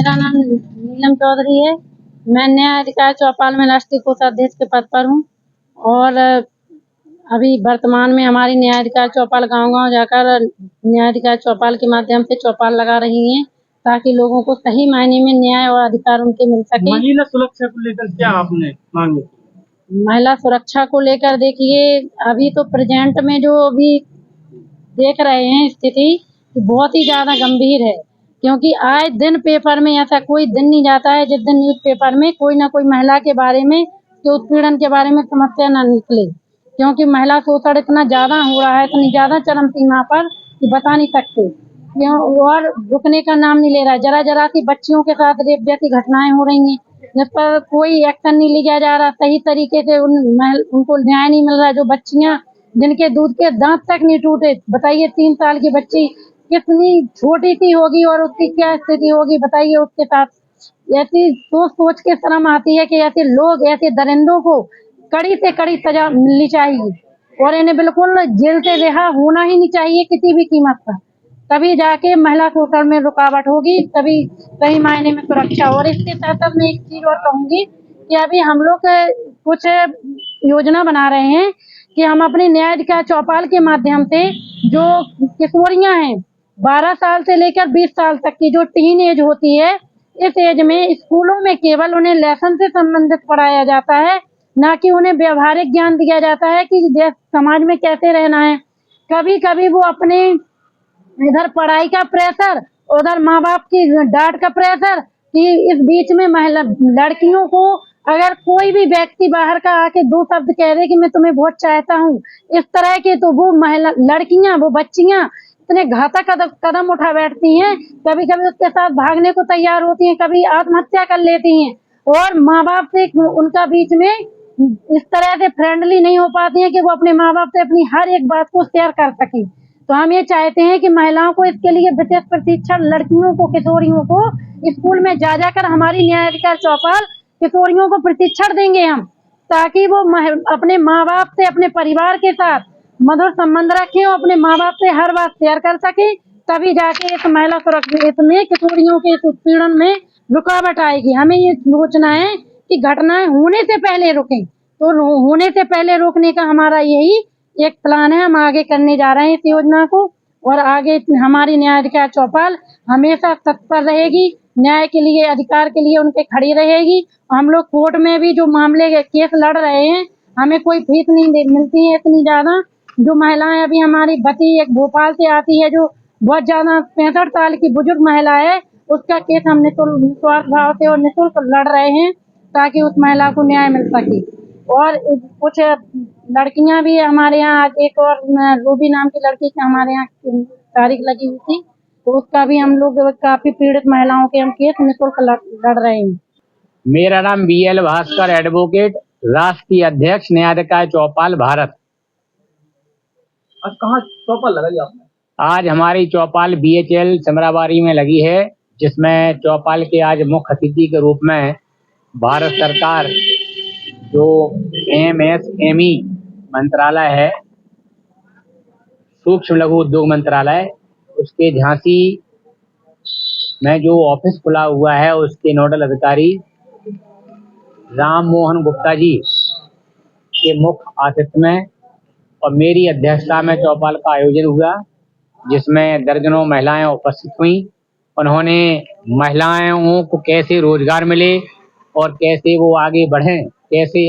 मेरा नाम नीलम चौधरी है। मैं न्याय अधिकारी चौपाल में राष्ट्रीय कोषाध्यक्ष के पद पर हूँ और अभी वर्तमान में हमारी न्याय अधिकारी चौपाल गांव-गांव जाकर न्याय अधिकारी चौपाल के माध्यम से चौपाल लगा रही हैं ताकि लोगों को सही मायने में न्याय और अधिकार उनके मिल सके। महिला सुरक्षा को लेकर क्या आपने मांगे? महिला सुरक्षा को लेकर देखिए, अभी तो प्रेजेंट में जो अभी देख रहे हैं स्थिति बहुत ही ज्यादा गंभीर है, क्योंकि आए दिन पेपर में ऐसा कोई दिन नहीं जाता है जिस दिन न्यूज पेपर में कोई ना कोई महिला के बारे में, के उत्पीड़न के बारे में समस्या न निकले। क्योंकि महिला शोषण इतना ज्यादा हो रहा है, इतनी ज्यादा चरम सीमा पर कि बता नहीं सकते क्यों, और रुकने का नाम नहीं ले रहा है। जरा जरा सी बच्चियों के साथ रेप जैसी घटनाएं हो रही हैं जिस पर कोई एक्शन नहीं लिया जा रहा, सही तरीके से उनको न्याय नहीं मिल रहा है। जो बच्चियां जिनके दूध के दांत तक नहीं टूटे, बताइए 3 साल की बच्ची कितनी छोटी सी होगी और उसकी क्या स्थिति होगी, बताइए उसके साथ। ऐसी सोच सोच के शर्म आती है कि ऐसे लोग, ऐसे दरिंदों को कड़ी से कड़ी सजा मिलनी चाहिए और इन्हें बिल्कुल जेल से रिहा होना ही नहीं चाहिए किसी भी कीमत पर। तभी जाके महिला शोषण में रुकावट होगी, तभी सही मायने में सुरक्षा। और इसके साथ साथ मैं एक चीज और कहूंगी कि अभी हम लोग कुछ योजना बना रहे हैं कि हम अपने न्याय अधिकारी चौपाल के माध्यम से जो किशोरियां हैं 12 साल से लेकर 20 साल तक की, जो टीन एज होती है, इस एज में स्कूलों में केवल उन्हें लेसन से संबंधित पढ़ाया जाता है, ना कि उन्हें व्यवहारिक ज्ञान दिया जाता है कि समाज में कैसे रहना है। कभी कभी वो अपने इधर पढ़ाई का प्रेशर, उधर माँ बाप की डांट का प्रेशर, कि इस बीच में महिला लड़कियों को अगर कोई भी व्यक्ति बाहर का आके 2 शब्द कह दे कि मैं तुम्हें बहुत चाहता हूँ, इस तरह के, तो वो महिला लड़कियां, वो बच्चियां इतने घातक कदम उठा बैठती हैं, कभी कभी उसके साथ भागने को तैयार होती हैं, कभी आत्महत्या कर लेती हैं और माँ बाप से उनका बीच में इस तरह से फ्रेंडली नहीं हो पाती हैं कि वो अपने माँ बाप से अपनी हर एक बात को शेयर कर सकें। तो हम ये चाहते हैं कि महिलाओं को इसके लिए विशेष प्रशिक्षण, लड़कियों को, किशोरियों को स्कूल में जा जाकर हमारी न्याय अधिकारी चौपाल किशोरियों को प्रशिक्षण देंगे हम, ताकि वो अपने माँ बाप से, अपने परिवार के साथ मधुर संबंध रखें और अपने माँ बाप से हर बात शेयर कर सके। तभी जाके इस महिला सुरक्षा, इसमें किशोरियों के इस उत्पीड़न में रुकावट आएगी। हमें ये सोचना है कि घटनाएं होने से पहले रुकें, तो होने से पहले रोकने का हमारा यही एक प्लान है। हम आगे करने जा रहे हैं इस योजना को और आगे हमारी न्याय अधिकारी चौपाल हमेशा तत्पर रहेगी, न्याय के लिए, अधिकार के लिए उनके खड़ी रहेगी। हम लोग कोर्ट में भी जो मामले केस लड़ रहे हैं, हमें कोई फीस नहीं मिलती है इतनी ज्यादा। जो महिलाएं अभी हमारी बती एक भोपाल से आती है, जो बहुत ज्यादा 65 साल की बुजुर्ग महिला है, उसका केस हम निस्वार्थ भाव से और निःशुल्क लड़ रहे हैं ताकि उस महिला को न्याय मिल सके। और कुछ लड़कियां भी हमारे यहाँ, एक और रूबी नाम की लड़की की हमारे यहाँ तारीख लगी हुई थी, तो उसका भी हम लोग काफी पीड़ित महिलाओं के हम केस निःशुल्क लड़ रहे हैं। मेरा नाम BL भास्कर, एडवोकेट, राष्ट्रीय अध्यक्ष, न्याय अधिकारी चौपाल, भारत। आज कहाँ चौपाल लगाई आपने? आज हमारी चौपाल BHL समराबारी में लगी है, जिसमें चौपाल के आज मुख्य अतिथि के रूप में भारत सरकार जो MSME मंत्रालय है, सूक्ष्म लघु उद्योग मंत्रालय, उसके झांसी में जो ऑफिस खुला हुआ है, उसके नोडल अधिकारी राम मोहन गुप्ता जी के मुख्य आतिथ्य में और मेरी अध्यक्षता में चौपाल का आयोजन हुआ, जिसमें दर्जनों महिलाएं उपस्थित हुई। उन्होंने महिलाओं को कैसे रोजगार मिले और कैसे वो आगे बढ़ें, कैसे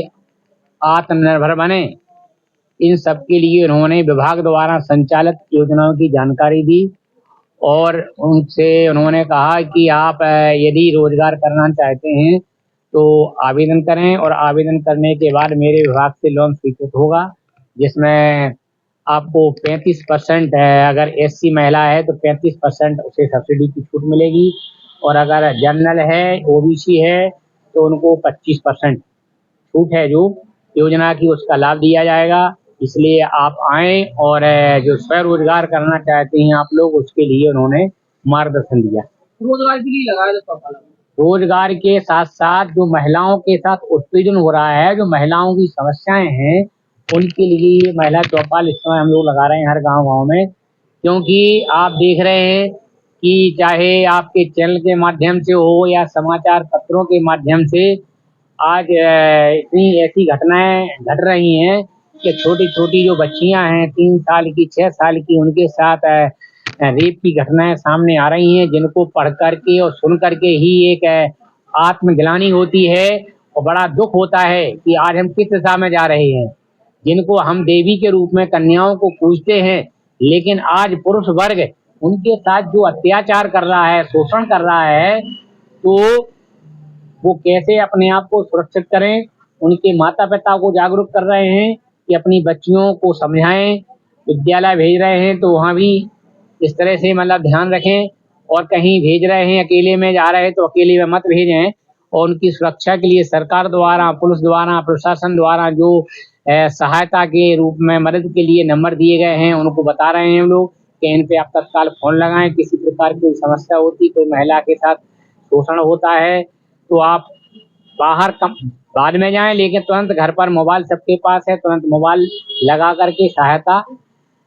आत्मनिर्भर बने, इन सब के लिए उन्होंने विभाग द्वारा संचालित योजनाओं की जानकारी दी और उनसे उन्होंने कहा कि आप यदि रोजगार करना चाहते हैं तो आवेदन करें और आवेदन करने के बाद मेरे विभाग से लोन स्वीकृत होगा, जिसमें आपको 35% अगर SC महिला है तो 35% उसे सब्सिडी की छूट मिलेगी और अगर जनरल है, OBC है तो उनको 25% छूट है जो योजना की, उसका लाभ दिया जाएगा। इसलिए आप आएं और जो स्वरोजगार करना चाहते हैं आप लोग, उसके लिए उन्होंने मार्गदर्शन दिया। रोजगार के लिए लगाया चौपाल? रोजगार के साथ साथ जो महिलाओं के साथ उत्पीड़न हो रहा है, जो महिलाओं की समस्याएं हैं, उनके लिए महिला चौपाल इस समय हम लोग लगा रहे हैं हर गांव-गांव में, क्योंकि आप देख रहे हैं कि चाहे आपके चैनल के माध्यम से हो या समाचार पत्रों के माध्यम से आज इतनी ऐसी घटनाएं घट रही हैं कि छोटी छोटी जो बच्चियां हैं 3 साल की 6 साल की, उनके साथ रेप की घटनाएं सामने आ रही हैं, जिनको पढ़ करके और सुन करके ही एक आत्मग्लानि होती है और बड़ा दुख होता है कि आज हम किस दिशा में जा रहे हैं। जिनको हम देवी के रूप में कन्याओं को पूजते हैं, लेकिन आज पुरुष वर्ग उनके साथ जो अत्याचार कर रहा है, शोषण कर रहा है, तो वो कैसे अपने आप को सुरक्षित करें। उनके माता पिता को जागरूक कर रहे हैं कि अपनी बच्चियों को समझाएं। विद्यालय भेज रहे हैं तो वहाँ भी इस तरह से मतलब ध्यान रखें, और कहीं भेज रहे हैं अकेले में जा रहे हैं तो अकेले में मत भेजें। और उनकी सुरक्षा के लिए सरकार द्वारा, पुलिस द्वारा, प्रशासन द्वारा जो सहायता के रूप में मदद के लिए नंबर दिए गए हैं, उनको बता रहे हैं हम लोग कि इन पे आप तत्काल फोन लगाएं। किसी प्रकार की कोई समस्या होती, कोई महिला के साथ शोषण होता है तो आप बाहर बाद में जाएं, लेकिन तुरंत घर पर मोबाइल सबके पास है, तुरंत मोबाइल लगा करके सहायता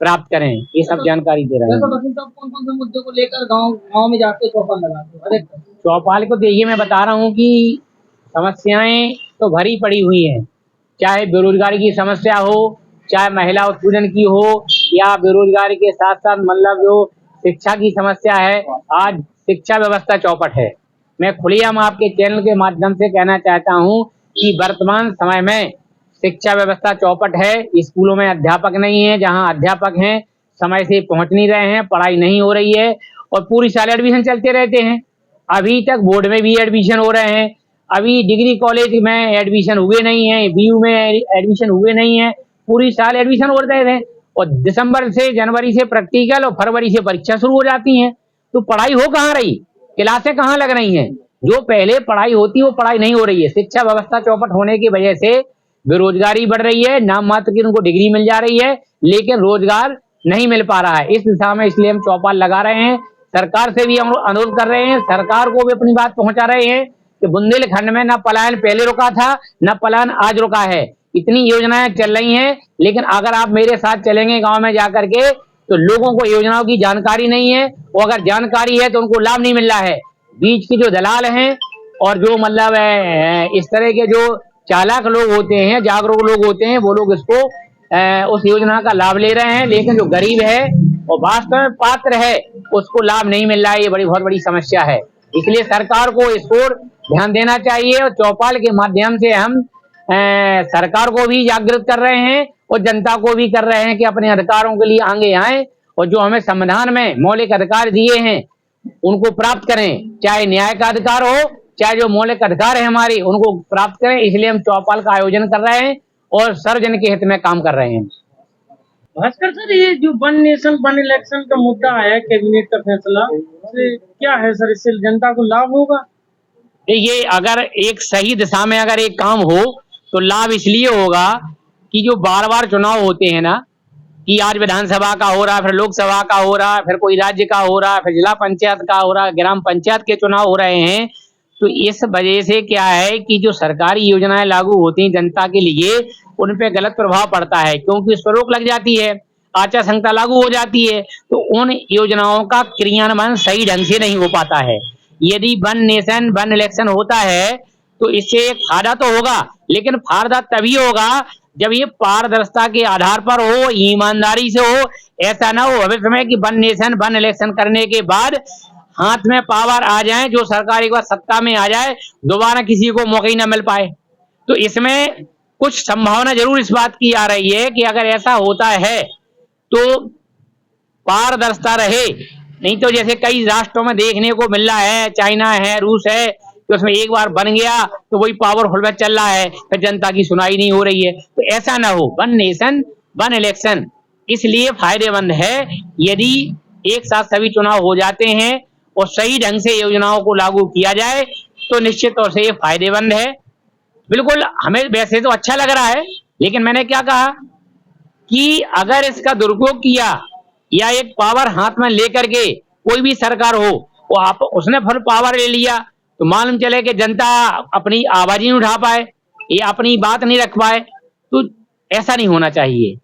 प्राप्त करें। ये सब जानकारी दे रहे हैं। कौन कौन से मुद्दे को लेकर गाँव में जाके चौपाल लगाते हो? चौपाल को देखिए, मैं बता रहा हूँ कि समस्याएं तो भरी पड़ी हुई हैं, चाहे बेरोजगारी की समस्या हो, चाहे महिला उत्पीड़न की हो, या बेरोजगारी के साथ साथ मतलब जो शिक्षा की समस्या है। आज शिक्षा व्यवस्था चौपट है। मैं खुलेआम आपके चैनल के माध्यम से कहना चाहता हूं कि वर्तमान समय में शिक्षा व्यवस्था चौपट है। स्कूलों में अध्यापक नहीं है, जहां अध्यापक हैं समय से पहुंच नहीं रहे हैं, पढ़ाई नहीं हो रही है और पूरी साल एडमिशन चलते रहते हैं। अभी तक बोर्ड में भी एडमिशन हो रहे हैं, अभी डिग्री कॉलेज में एडमिशन हुए नहीं है, BU में एडमिशन हुए नहीं है, पूरी साल एडमिशन हो रहे थे। और दिसंबर से, जनवरी से प्रैक्टिकल और फरवरी से परीक्षा शुरू हो जाती है, तो पढ़ाई हो कहाँ रही, क्लासें कहाँ लग रही हैं। जो पहले पढ़ाई होती वो पढ़ाई नहीं हो रही है। शिक्षा व्यवस्था चौपट होने की वजह से बेरोजगारी बढ़ रही है, नाम मात्र की उनको डिग्री मिल जा रही है लेकिन रोजगार नहीं मिल पा रहा है। इस दिशा में इसलिए हम चौपाल लगा रहे हैं। सरकार से भी हम अनुरोध कर रहे हैं, सरकार को भी अपनी बात पहुंचा रहे हैं कि बुंदेलखंड में न पलायन पहले रुका था, न पलायन आज रुका है। इतनी योजनाएं चल रही हैं, लेकिन अगर आप मेरे साथ चलेंगे गांव में जाकर के, तो लोगों को योजनाओं की जानकारी नहीं है, और अगर जानकारी है तो उनको लाभ नहीं मिल रहा है। बीच के जो दलाल हैं और जो मतलब इस तरह के जो चालाक लोग होते हैं, जागरूक लोग होते हैं, वो लोग इसको उस योजना का लाभ ले रहे हैं, लेकिन जो गरीब है और वास्तव में पात्र है उसको लाभ नहीं मिल रहा है। ये बहुत बड़ी समस्या है। इसलिए सरकार को इस ओर ध्यान देना चाहिए, और चौपाल के माध्यम से हम सरकार को भी जागृत कर रहे हैं और जनता को भी कर रहे हैं कि अपने अधिकारों के लिए आगे आए, और जो हमें संविधान में मौलिक अधिकार दिए हैं उनको प्राप्त करें। चाहे न्याय का अधिकार हो, चाहे जो मौलिक अधिकार है हमारे, उनको प्राप्त करें। इसलिए हम चौपाल का आयोजन कर रहे हैं और सर्वजन के हित में काम कर रहे हैं। भास्कर सर, ये जो वन नेशन वन इलेक्शन का मुद्दा आया, कैबिनेट का फैसला, क्या है सर? इससे जनता को लाभ होगा? ये अगर एक सही दिशा में अगर एक काम हो तो लाभ इसलिए होगा कि जो बार बार चुनाव होते हैं ना, कि आज विधानसभा का हो रहा है, फिर लोकसभा का हो रहा है, फिर कोई राज्य का हो रहा है, फिर जिला पंचायत का हो रहा है, ग्राम पंचायत के चुनाव हो रहे हैं, तो इस वजह से क्या है कि जो सरकारी योजनाएं लागू होती हैं जनता के लिए, उन पे गलत प्रभाव पड़ता है, क्योंकि उस पर रोक लग जाती है, आचार संहिता लागू हो जाती है, तो उन योजनाओं का क्रियान्वयन सही ढंग से नहीं हो पाता है। यदि वन नेशन वन इलेक्शन होता है तो इससे फायदा तो होगा, लेकिन फायदा तभी होगा जब ये पारदर्शिता के आधार पर हो, ईमानदारी से हो। ऐसा ना हो भविष्य में कि वन नेशन वन इलेक्शन करने के बाद हाथ में पावर आ जाए, जो सरकार एक बार सत्ता में आ जाए, दोबारा किसी को मौका ही ना मिल पाए। तो इसमें कुछ संभावना जरूर इस बात की आ रही है कि अगर ऐसा होता है तो पारदर्शिता रहे। नहीं तो जैसे कई राष्ट्रों में देखने को मिल रहा है, चाइना है, रूस है, तो उसमें एक बार बन गया तो वही पावरफुल में चल रहा है, फिर जनता की सुनाई नहीं हो रही है। तो ऐसा ना हो। वन नेशन वन इलेक्शन इसलिए फायदेमंद है, यदि एक साथ सभी चुनाव हो जाते हैं और सही ढंग से योजनाओं को लागू किया जाए तो निश्चित तौर से ये फायदेमंद है। बिल्कुल, हमें वैसे तो अच्छा लग रहा है, लेकिन मैंने क्या कहा कि अगर इसका दुरुपयोग किया या एक पावर हाथ में लेकर के कोई भी सरकार हो, वो उसने फुल पावर ले लिया, तो मालूम चले कि जनता अपनी आवाज नहीं उठा पाए या अपनी बात नहीं रख पाए, तो ऐसा नहीं होना चाहिए।